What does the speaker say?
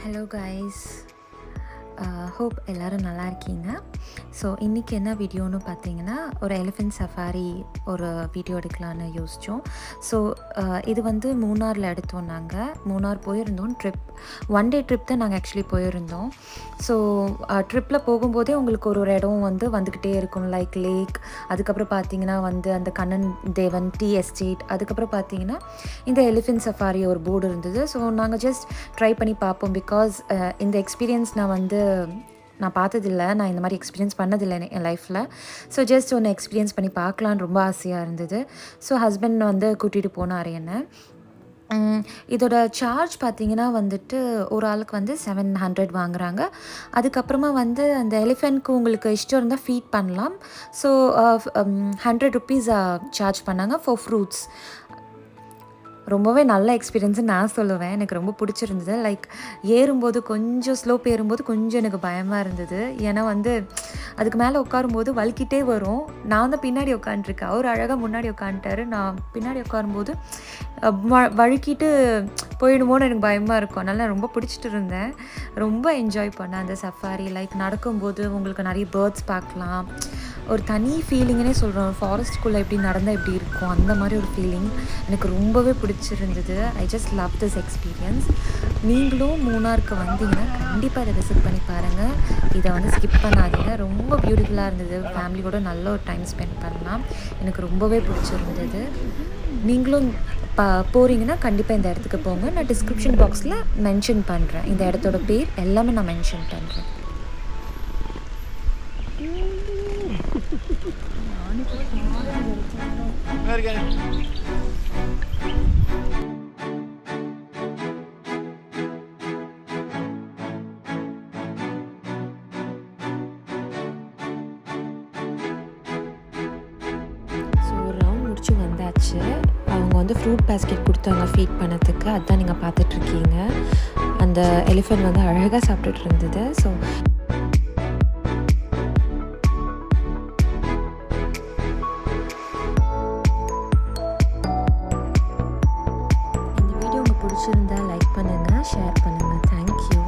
Hello guys, hope எல்லாரும் நல்லா இருக்கீங்க. ஸோ இன்றைக்கி என்ன வீடியோன்னு பார்த்தீங்கன்னா, ஒரு எலிஃபென்ட் சஃபாரி ஒரு வீடியோ எடுக்கலான்னு யோசித்தோம். ஸோ இது வந்து மூணாரில் எடுத்தோம். நாங்கள் மூணார் போயிருந்தோம். ஒன் டே ட்ரிப் தான் நாங்கள் ஆக்சுவலி போயிருந்தோம். ஸோ ட்ரிப்பில் போகும்போதே உங்களுக்கு ஒரு இடம் வந்துக்கிட்டே இருக்கும், லைக் லேக், அதுக்கப்புறம் பார்த்தீங்கன்னா அந்த கண்ணன் தேவன் டீ எஸ்டேட், அதுக்கப்புறம் பார்த்தீங்கன்னா இந்த எலிஃபென்ட் சஃபாரி ஒரு போர்டு இருந்தது. ஸோ நாங்கள் ஜஸ்ட் ட்ரை பண்ணி பார்ப்போம். பிகாஸ் இந்த எக்ஸ்பீரியன்ஸ் நான் பார்த்ததில்லை, நான் இந்த மாதிரி எக்ஸ்பீரியன்ஸ் பண்ணதில்லை என் லைஃப்பில். ஸோ ஜஸ்ட் ஒன்று எக்ஸ்பீரியன்ஸ் பண்ணி பார்க்கலான்னு ரொம்ப ஆசையாக இருந்தது. ஸோ ஹஸ்பண்ட் கூட்டிகிட்டு போனார் என்னை. இதோட சார்ஜ் பார்த்திங்கன்னா ஒரு ஆளுக்கு 700 வாங்குகிறாங்க. அதுக்கப்புறமா அந்த எலிஃபென்ட்க்கு உங்களுக்கு இஷ்டம் இருந்தால் ஃபீட் பண்ணலாம். ஸோ 100 ருப்பீஸ் சார்ஜ் பண்ணாங்க ஃபார் ஃப்ரூட்ஸ். ரொம்பவே நல்ல எக்ஸ்பீரியன்ஸுன்னு நான் சொல்லுவேன். எனக்கு ரொம்ப பிடிச்சிருந்தது. லைக் ஏறும்போது கொஞ்சம் ஸ்லோப் ஏறும்போது கொஞ்சம் எனக்கு பயமாக இருந்தது. ஏன்னா அதுக்கு மேலே உட்காரும்போது வலிக்கிட்டே வரும். நான் பின்னாடி உட்காந்துருக்கேன், அவர் அழகாக முன்னாடி உட்காந்துட்டாரு. நான் பின்னாடி உட்காரும்போது வழுக்கிட்டு போயிடுமோன்னு எனக்கு பயமாக இருக்கும். அதனால் நான் ரொம்ப பிடிச்சிட்டு இருந்தேன். ரொம்ப என்ஜாய் பண்ணேன் அந்த சஃபாரி. லைக் நடக்கும்போது உங்களுக்கு நிறைய பேர்ட்ஸ் பார்க்கலாம். ஒரு தனி ஃபீலிங்குன்னே சொல்கிறோம். ஃபாரஸ்ட்குள்ளே எப்படி நடந்தால் எப்படி இருக்கும், அந்த மாதிரி ஒரு ஃபீலிங் எனக்கு ரொம்பவே பிடிச்சிருந்தது. I just love this experience. நீங்களும் மூணாருக்கு வந்தீங்கன்னா கண்டிப்பாக இதை விசிட் பண்ணி பாருங்கள். இதை ஸ்கிப் பண்ணாதீங்க. ரொம்ப பியூட்டிஃபுல்லாக இருந்தது. ஃபேமிலியோட நல்ல ஒரு டைம் ஸ்பெண்ட் பண்ணலாம். எனக்கு ரொம்பவே பிடிச்சிருந்தது. நீங்களும் போகிறீங்கன்னா கண்டிப்பாக இந்த இடத்துக்கு போங்க. நான் டிஸ்கிரிப்ஷன் பாக்ஸில் மென்ஷன் பண்ணுறேன். இந்த இடத்தோட பேர் எல்லாமே நான் மென்ஷன் பண்ணுறேன். வந்தாச்சு. அவங்க ஃப்ரூட் பேஸ்கெட் கொடுத்தாங்க ஃபீட் பண்ணதுக்கு. அதுதான் நீங்கள் பார்த்துட்ருக்கீங்க. அந்த எலிஃபென்ட் அழகாக சாப்பிட்டுட்டு இருந்தது. ஸோ இந்த வீடியோ உங்களுக்கு பிடிச்சிருந்தா லைக் பண்ணுங்கள், ஷேர் பண்ணுங்கள். தேங்க்யூ.